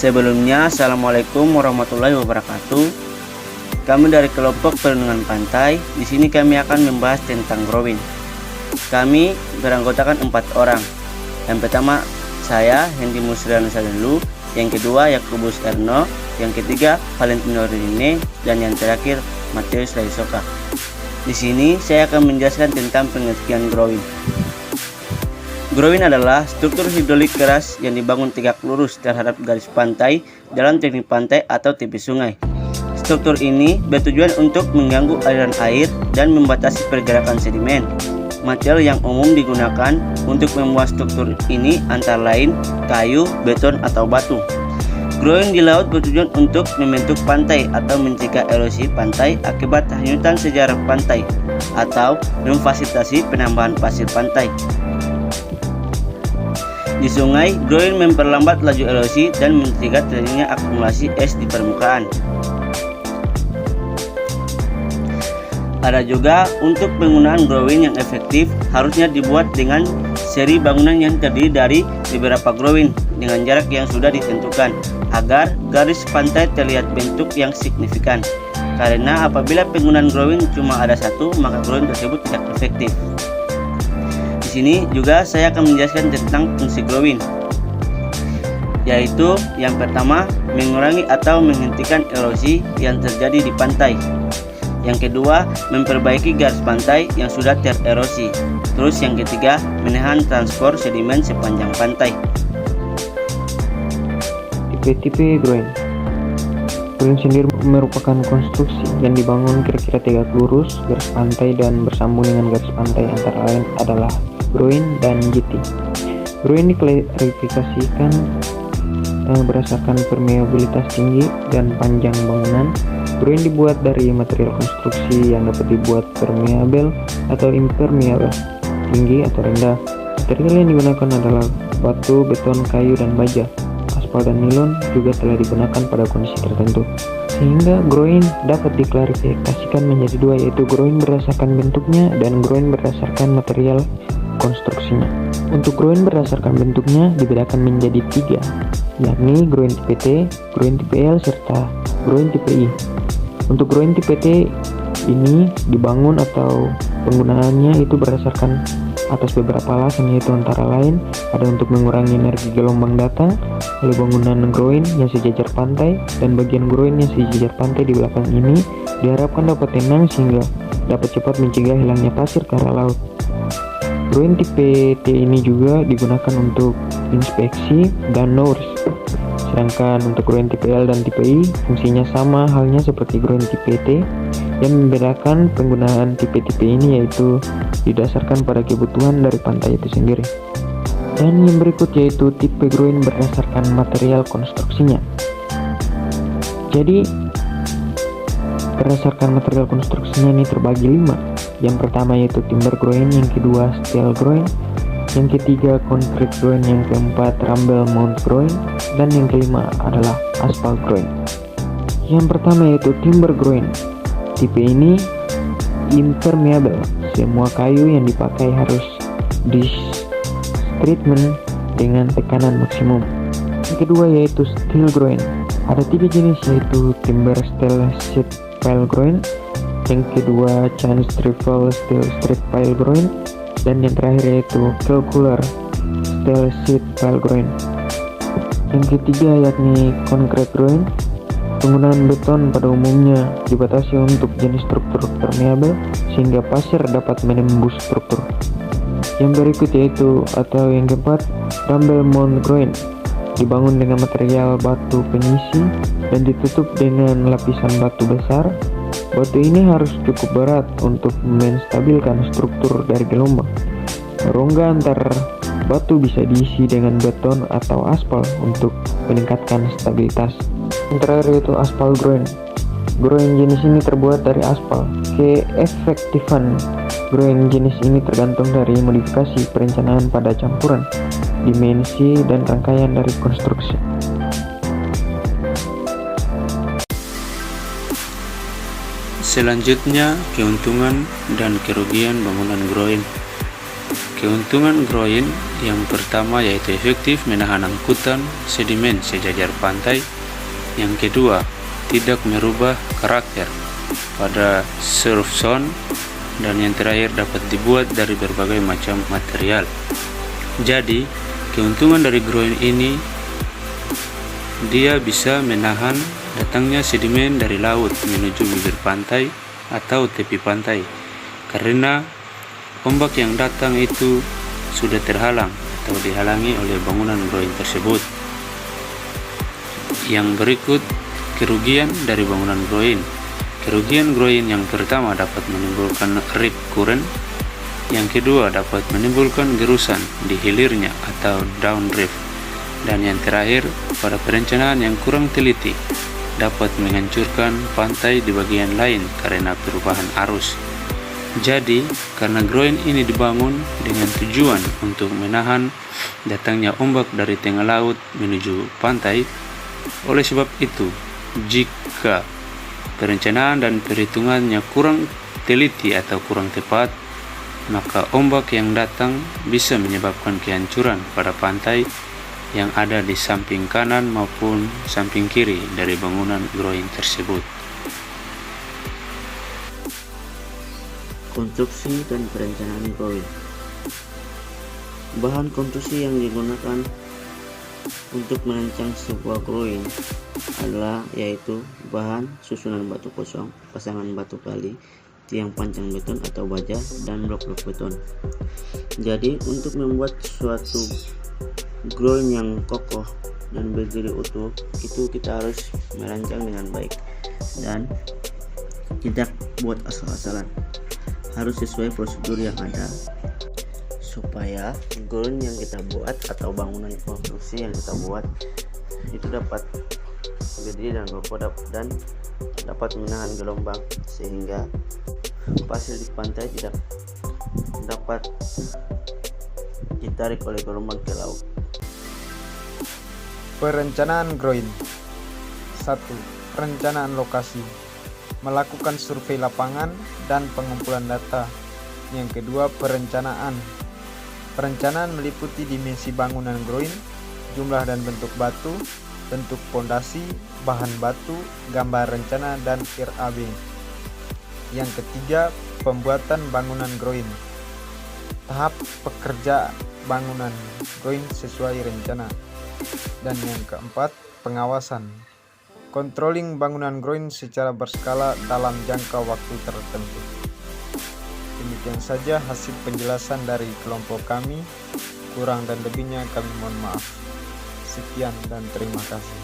Sebelumnya, Assalamualaikum warahmatullahi wabarakatuh. Kami dari kelompok perlindungan pantai. Di sini kami akan membahas tentang growing. Kami beranggotakan 4 orang. Yang pertama saya, Hendy Musriano Sadelu. Yang kedua Yakubus Erno. Yang ketiga Valentino Rine. Dan yang terakhir Mateus Raisoka. Di sini saya akan menjelaskan tentang pengertian growing. Growing adalah struktur hidrolik keras yang dibangun tegak lurus terhadap garis pantai dalam teknik pantai atau tepi sungai. Struktur ini bertujuan untuk mengganggu aliran air dan membatasi pergerakan sedimen. Material yang umum digunakan untuk membuat struktur ini antara lain kayu, beton, atau batu. Growing di laut bertujuan untuk membentuk pantai atau mencegah erosi pantai akibat hanyutan sejarah pantai atau memfasilitasi penambahan pasir pantai. Di sungai, growing memperlambat laju erosi dan mencegah terjadinya akumulasi es di permukaan. Ada juga untuk penggunaan growing yang efektif harusnya dibuat dengan seri bangunan yang terdiri dari beberapa growing dengan jarak yang sudah ditentukan agar garis pantai terlihat bentuk yang signifikan. Karena apabila penggunaan growing cuma ada satu, maka growing tersebut tidak efektif. Di sini juga saya akan menjelaskan tentang fungsi growing, yaitu yang pertama mengurangi atau menghentikan erosi yang terjadi di pantai. Yang kedua, memperbaiki garis pantai yang sudah tererosi. Terus yang ketiga, menahan transport sedimen sepanjang pantai. Tipe-tipe growing. Growing sendiri merupakan konstruksi yang dibangun kira-kira tegak lurus garis pantai dan bersambung dengan garis pantai, antara lain adalah growing dan jetty. Growing diklasifikasikan berdasarkan permeabilitas tinggi dan panjang bangunan. Growing dibuat dari material konstruksi yang dapat dibuat permeabel atau impermeabel, tinggi atau rendah. Material yang digunakan adalah batu, beton, kayu, dan baja. Aspal dan nilon juga telah digunakan pada kondisi tertentu. Sehingga growing dapat diklarifikasikan menjadi dua, yaitu growing berdasarkan bentuknya dan growing berdasarkan material konstruksinya. Untuk growing berdasarkan bentuknya dibedakan menjadi 3, yakni growing tipe T, growing tipe L, serta growing tipe I. Untuk growing tipe T ini dibangun atau penggunaannya itu berdasarkan atas beberapa alasan, yaitu antara lain ada untuk mengurangi energi gelombang datang oleh bangunan growing yang sejajar pantai, dan bagian growing yang sejajar pantai di belakang ini diharapkan dapat tenang sehingga dapat cepat mencegah hilangnya pasir ke arah laut. Growing tipe T ini juga digunakan untuk inspeksi dan nourish. Sedangkan untuk growing tipe L dan tipe I fungsinya sama halnya seperti growing tipe T. Yang membedakan penggunaan tipe-tipe ini yaitu didasarkan pada kebutuhan dari pantai itu sendiri. Dan yang berikut yaitu tipe growing berdasarkan material konstruksinya. Jadi berdasarkan material konstruksinya ini terbagi 5. Yang pertama yaitu timber growing, yang kedua steel growing, yang ketiga concrete growing, yang keempat rumble mount growing, dan yang kelima adalah asphalt growing. Yang pertama yaitu timber growing. Tipe ini impermeable. Semua kayu yang dipakai harus di treatment dengan tekanan maksimum. Yang kedua yaitu steel growing. Ada 3 jenis yaitu timber steel sheet pile growing, yang kedua Chinese trifle steel straight pile growing, dan yang terakhir yaitu circular steel sheet pile growing. Yang ketiga yakni concrete growing. Penggunaan beton pada umumnya dibatasi untuk jenis struktur permeabel sehingga pasir dapat menembus struktur. Yang berikut yaitu atau yang keempat rumble mount growing. Dibangun dengan material batu pengisi dan ditutup dengan lapisan batu besar. Batu ini harus cukup berat untuk menstabilkan struktur dari gelombang. Rongga antar batu bisa diisi dengan beton atau aspal untuk meningkatkan stabilitas. Yang terakhir yaitu aspal growing. Growing jenis ini terbuat dari aspal. Keefektifan growing jenis ini tergantung dari modifikasi perencanaan pada campuran, dimensi, dan rangkaian dari konstruksi. Selanjutnya, keuntungan dan kerugian bangunan growing. Keuntungan growing Yang pertama yaitu efektif menahan angkutan sedimen sejajar pantai. Yang kedua, tidak merubah karakter pada surf zone. Dan yang terakhir, dapat dibuat dari berbagai macam material. Jadi, keuntungan dari groin ini, dia bisa menahan datangnya sedimen dari laut menuju bibir pantai atau tepi pantai, karena ombak yang datang itu sudah terhalang atau dihalangi oleh bangunan groin tersebut. Yang berikut kerugian dari bangunan groin. Kerugian groin yang pertama dapat menimbulkan rip current, yang kedua dapat menimbulkan gerusan di hilirnya atau downrift, dan yang terakhir pada perencanaan yang kurang teliti dapat menghancurkan pantai di bagian lain karena perubahan arus. Jadi, karena groin ini dibangun dengan tujuan untuk menahan datangnya ombak dari tengah laut menuju pantai, oleh sebab itu, jika perencanaan dan perhitungannya kurang teliti atau kurang tepat, maka ombak yang datang bisa menyebabkan kehancuran pada pantai yang ada di samping kanan maupun samping kiri dari bangunan groin tersebut. Konstruksi dan perencanaan groin. Bahan konstruksi yang digunakan untuk merancang sebuah groin adalah yaitu bahan susunan batu kosong, pasangan batu kali, tiang panjang beton atau baja, dan blok-blok beton. Jadi untuk membuat suatu groin yang kokoh dan berdiri utuh, itu kita harus merancang dengan baik dan tidak buat asal-asalan. Harus sesuai prosedur yang ada supaya groin yang kita buat atau bangunan konstruksi yang kita buat itu dapat berdiri dan kokoh dan dapat menahan gelombang, sehingga pasir di pantai tidak dapat ditarik oleh gelombang ke laut. Perencanaan groin. 1. Perencanaan lokasi. Melakukan survei lapangan dan pengumpulan data. Yang kedua, perencanaan. Perencanaan meliputi dimensi bangunan groin, jumlah dan bentuk batu, bentuk pondasi, bahan batu, gambar rencana, dan RAB. Yang ketiga, pembuatan bangunan groin. Tahap pekerja bangunan groin sesuai rencana. Dan yang keempat, pengawasan. Controlling bangunan groin secara berskala dalam jangka waktu tertentu. Demikian saja hasil penjelasan dari kelompok kami. Kurang dan lebihnya kami mohon maaf. Sekian dan terima kasih.